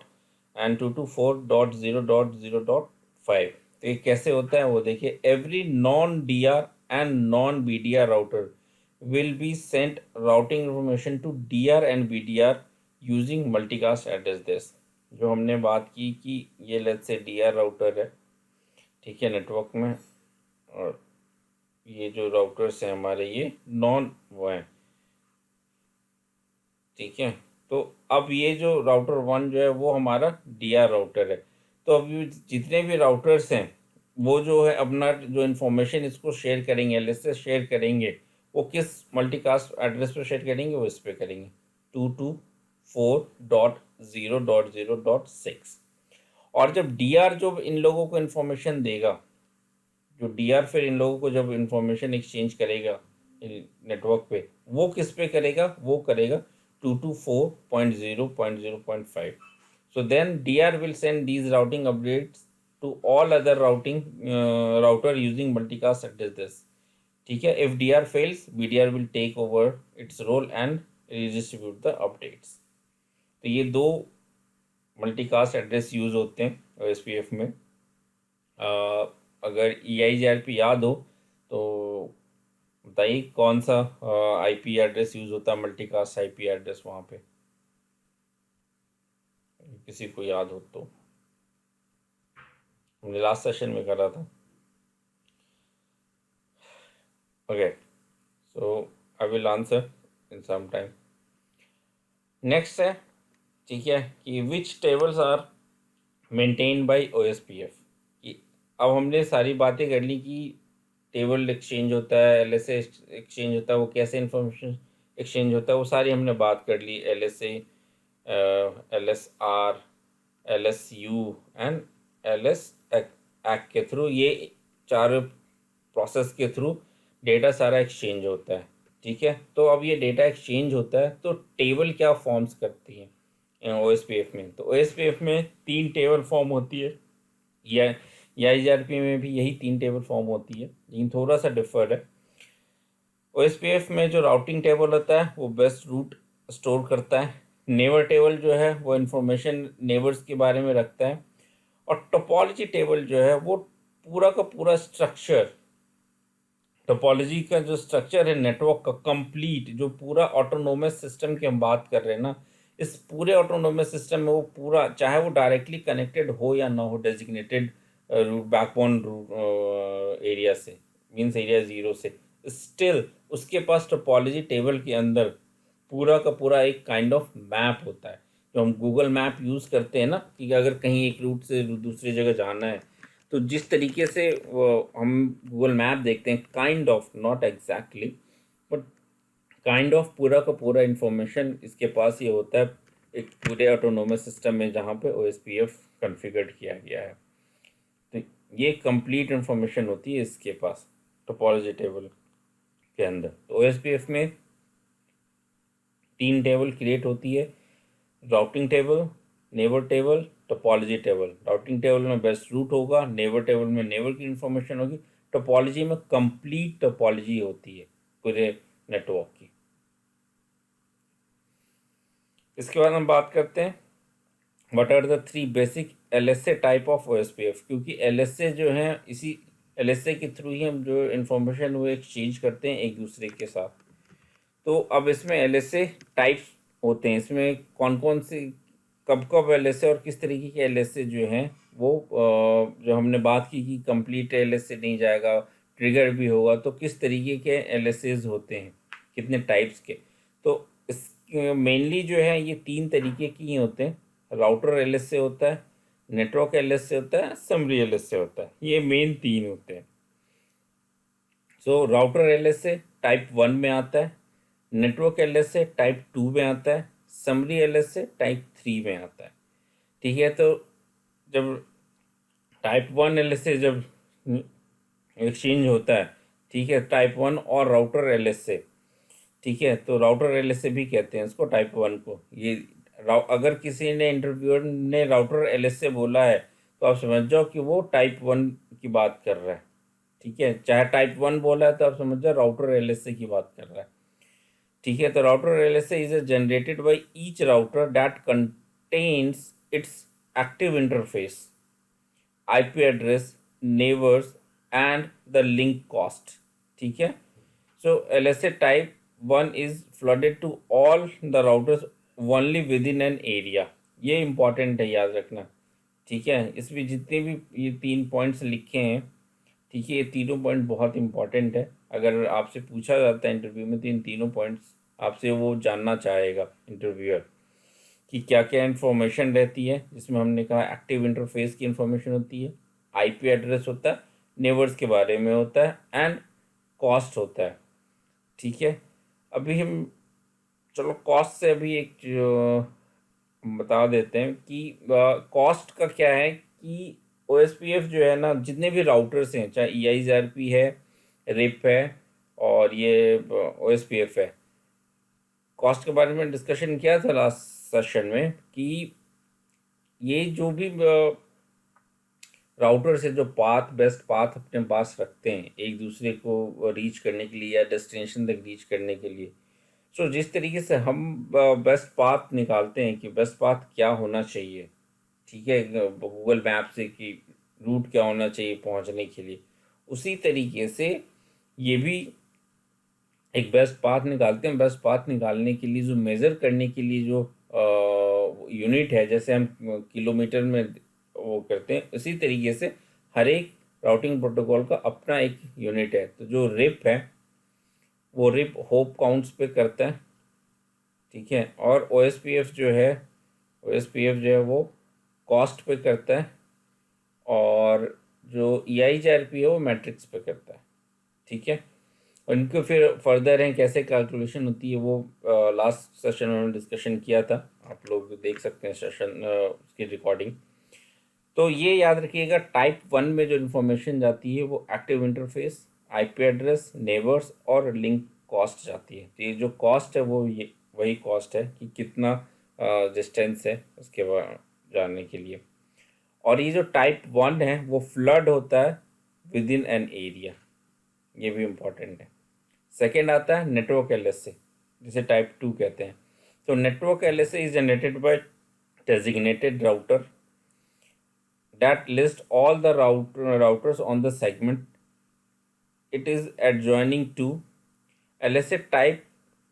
एंड 224.0.0.5। तो ये कैसे होता है वो देखिए, every non DR and non BDR router will be sent routing information to DR and BDR using multicast address this। जो हमने बात की कि ये लेट्स से DR राउटर है, ठीक है, नेटवर्क में, और ये जो राउटर्स हैं हमारे ये नॉन वो हैं, ठीक है। तो अब ये जो राउटर 1 जो है वो हमारा DR राउटर है। तो अब ये जितने भी राउटर्स हैं वो जो है अपना जो इन्फॉर्मेशन इसको शेयर करेंगे, LS शेयर करेंगे, वो किस मल्टीकास्ट एड्रेस पे शेयर करेंगे, वो इस पे करेंगे 224.0.0.6। और जब DR जो इन लोगों को इन्फॉर्मेशन देगा, जो DR फिर इन लोगों को जब इन्फॉर्मेशन एक्सचेंज करेगा नेटवर्क पे, वो किस पे करेगा, वो करेगा 224.0.0.5। So then DR will send these routing updates to all other router using multicast address this. ठीक है, if DR fails, BDR will take over its role and redistribute the updates. तो ये दो मल्टीकास्ट एड्रेस यूज होते हैं OSPF में. अगर EIGRP याद हो तो बताइए कौन सा IP एड्रेस यूज होता है, मल्टीकास्ट IP एड्रेस वहाँ पे, किसी को याद हो तो. हमने लास्ट सेशन में करा था. Okay, so I will answer in some time. Next है, ठीक है, कि which tables are maintain by OSPF. अब हमने सारी बातें कर ली कि टेबल एक्सचेंज होता है, LSA एक्सचेंज होता है, वो कैसे इंफॉर्मेशन एक्सचेंज होता है, वो सारी हमने बात कर ली. LSA, LSR, LSU and LS act के थ्रू, ये चार प्रोसेस के थ्रू डेटा सारा एक्सचेंज होता है. ठीक है, तो अब ये डेटा एक्सचेंज होता है तो टेबल क्या फॉर्म्स करती है OSPF में. तो OSPF में 3 टेबल फॉर्म होती है, या EIGRP में भी यही 3 टेबल फॉर्म होती है, लेकिन थोड़ा सा डिफर है. OSPF में जो राउटिंग टेबल होता है वो बेस्ट रूट स्टोर करता है. नेबर टेबल जो है वो इंफॉर्मेशन नेबर्स के बारे में रखता है. और टोपोलॉजी टेबल जो है वो पूरा का पूरा स्ट्रक्चर, टोपोलॉजी का जो स्ट्रक्चर है नेटवर्क का कंप्लीट, जो पूरा ऑटोनोमस सिस्टम की हम बात कर रहे हैं ना, इस पूरे ऑटोनोमस सिस्टम में वो पूरा, चाहे वो डायरेक्टली कनेक्टेड हो या ना हो डेजिग्नेटेड बैकबोन एरिया से, मीन्स एरिया 0 से, स्टिल उसके पास टोपोलॉजी टेबल के अंदर पूरा का पूरा एक काइंड ऑफ मैप होता है. जो हम गूगल मैप यूज़ करते हैं ना, कि अगर कहीं एक रूट से दूसरी जगह जाना है, तो जिस तरीके से हम गूगल मैप देखते हैं, kind of, not exactly but kind of पूरा का पूरा इंफॉर्मेशन इसके पास ये होता है एक पूरे ऑटोनोमस सिस्टम में जहाँ पे OSPF कॉन्फ़िगर किया गया है. तो ये कंप्लीट इंफॉर्मेशन होती है इसके पास टोपोलॉजी टेबल के अंदर. तो OSPF में 3 टेबल क्रिएट होती है, routing table, neighbour table, topology table. Routing table में बेस्ट रूट होगा, नेबर टेबल में नेबर की इंफॉर्मेशन होगी, टोपोलॉजी में कंप्लीट टोपोलॉजी होती है पूरे नेटवर्क की. इसके बाद हम बात करते हैं what are the 3 basic LSA type of OSPF. क्योंकि LSA जो है, इसी LSA के थ्रू ही हम जो इंफॉर्मेशन वो एक्सचेंज करते हैं एक दूसरे के साथ. तो अब इसमें LSA टाइप्स होते हैं, इसमें कौन कौन से, कब कब LSA और किस तरीके के LSA जो हैं वो जो हमने बात की कि कंप्लीट LSA नहीं जाएगा, ट्रिगर भी होगा, तो किस तरीके के LSAs होते हैं, कितने टाइप्स के. तो इस मेनली जो है ये 3 तरीके की ही होते हैं. राउटर LSA होता है, नेटवर्क LSA होता है, समरी LSA होता है. ये मेन 3 होते हैं. सो राउटर LSA टाइप 1 में आता है, नेटवर्क LSA टाइप 2 में आता है, समरी LSA टाइप 3 में आता है. ठीक है, तो जब टाइप 1 LSA जब एक्सचेंज होता है, ठीक है, टाइप 1 और राउटर LSA, ठीक है, तो राउटर LSA भी कहते हैं इसको, टाइप 1 को. ये अगर किसी ने इंटरव्यूअर ने राउटर LSA बोला है तो आप समझ जाओ कि वो टाइप 1 की बात कर रहा है. ठीक है, चाहे टाइप 1 बोला है तो आप समझ जाओ राउटर LSA की बात कर रहा है. ठीक है, तो router LSA is generated by each router that contains its active interface, IP address, neighbours and the link cost. ठीक है, so LSA type 1 is flooded to all the routers only within an area. ये इंपॉर्टेंट है, याद रखना. ठीक है, इसमें जितने भी ये 3 पॉइंट्स लिखे हैं, ठीक है, ये तीनों पॉइंट बहुत इंपॉर्टेंट है. अगर आपसे पूछा जाता है इंटरव्यू में तो इन तीनों पॉइंट्स आपसे वो जानना चाहेगा इंटरव्यूअर कि क्या क्या इन्फॉर्मेशन रहती है. जिसमें हमने कहा एक्टिव इंटरफेस की इन्फॉर्मेशन होती है, IP एड्रेस होता है, नेबर्स के बारे में होता है एंड कॉस्ट होता है. ठीक है, अभी हम चलो कॉस्ट से अभी एक बता देते हैं कि कॉस्ट का क्या है. कि OSPF जो है ना, जितने भी राउटर्स हैं, चाहे EIGRP है, RIP है और ये OSPF है, कॉस्ट के बारे में डिस्कशन किया था लास्ट सेशन में कि ये जो भी राउटर से जो बेस्ट पाथ अपने पास रखते हैं एक दूसरे को रीच करने के लिए या डेस्टिनेशन तक रीच करने के लिए। सो जिस तरीके से हम बेस्ट पाथ निकालते हैं कि बेस्ट पाथ क्या होना चाहिए, ठीक है, गूगल मैप से कि रूट क्या होना चाहिए पहुंचने के लिए, उसी तरीके से ये भी एक बेस्ट पाथ निकालते हैं। बेस्ट पाथ निकालने के लिए जो मेज़र करने के लिए जो यूनिट है, जैसे हम किलोमीटर में वो करते हैं, उसी तरीके से हर एक राउटिंग प्रोटोकॉल का अपना एक यूनिट है। तो जो रिप है वो रिप होप काउंट्स पे करता है, ठीक है, और OSPF जो है वो कॉस्ट पे करता है, और जो EIGRP है वो मैट्रिक्स पे करता है, ठीक है। और इनको फिर फर्दर है कैसे कैलकुलेशन होती है वो लास्ट सेशन में हमने डिस्कशन किया था, आप लोग देख सकते हैं सेशन उसकी रिकॉर्डिंग। तो ये याद रखिएगा, टाइप 1 में जो इन्फॉर्मेशन जाती है वो active interface, IP address, neighbours और लिंक कॉस्ट जाती है। तो ये जो कॉस्ट है वो ये वही कॉस्ट है कि कितना डिस्टेंस है उसके बाद जाने के लिए। और ये जो टाइप 1 है वो फ्लड होता है विद इन एन एरिया, ये भी इम्पॉर्टेंट है। सेकेंड आता है नेटवर्क LSA, जिसे टाइप 2 कहते हैं। तो network LSA is generated bye designated router that list all the routers on the segment it is adjoining to. LSA type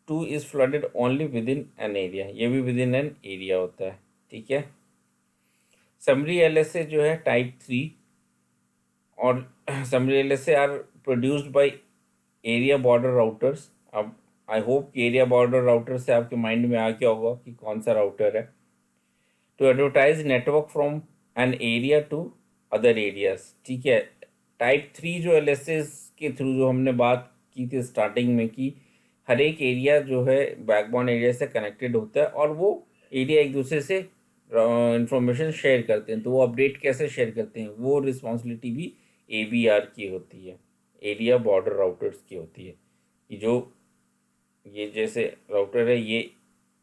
2 is flooded only within an area, ये भी within an area होता है, ठीक है। समरी LSA जो है टाइप 3, और summary LSA are produced by area border routers. अब आई होप कि एरिया बॉर्डर राउटर से आपके माइंड में आ गया होगा कि कौन सा राउटर है। To advertise network from an area to other areas, ठीक है। टाइप 3 जो LSA के थ्रू जो हमने बात की थी स्टार्टिंग में कि हर एक एरिया जो है बैकबोन एरिया से कनेक्टेड होता है, और वो एरिया एक दूसरे से इंफॉर्मेशन शेयर करते हैं। तो वो अपडेट कैसे शेयर करते हैं, वो रिस्पॉन्सिबिलिटी भी ABR की होती है, एरिया बॉर्डर राउटर्स की होती है। कि जो ये जैसे राउटर है ये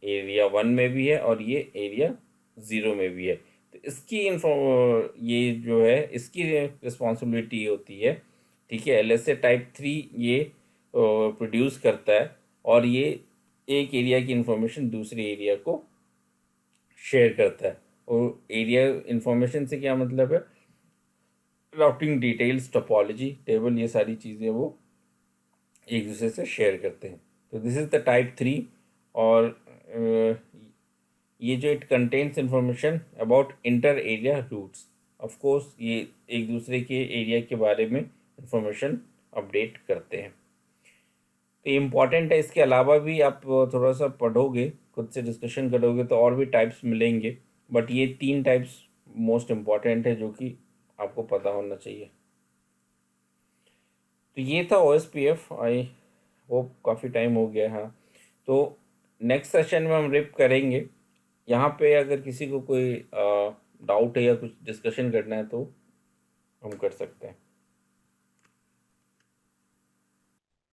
एरिया 1 में भी है और ये एरिया 0 में भी है, तो इसकी ये जो है इसकी रिस्पॉन्सिबिलिटी होती है, ठीक है। LSA टाइप 3 ये प्रोड्यूस करता है, और ये एक एरिया की इंफॉर्मेशन दूसरे एरिया को शेयर करता है। और एरिया इंफॉर्मेशन से क्या मतलब है, राउटिंग डिटेल्स, टोपोलॉजी टेबल, ये सारी चीज़ें वो एक दूसरे से शेयर करते हैं। तो दिस इज़ द टाइप 3। और ये जो it contains information about inter area routes, of course ये एक दूसरे के एरिया के बारे में इंफॉर्मेशन अपडेट करते हैं। तो ये इम्पॉर्टेंट है। इसके अलावा भी आप थोड़ा सा पढ़ोगे, खुद से डिस्कशन करोगे तो और भी टाइप्स मिलेंगे, बट ये 3 टाइप्स मोस्ट इम्पॉर्टेंट है जो कि आपको पता होना चाहिए। तो ये था OSPF। आई होप काफ़ी टाइम हो गया। हाँ, तो नेक्स्ट सेशन में हम रिप करेंगे। यहाँ पे अगर किसी को कोई डाउट है या कुछ डिस्कशन करना है तो हम कर सकते हैं।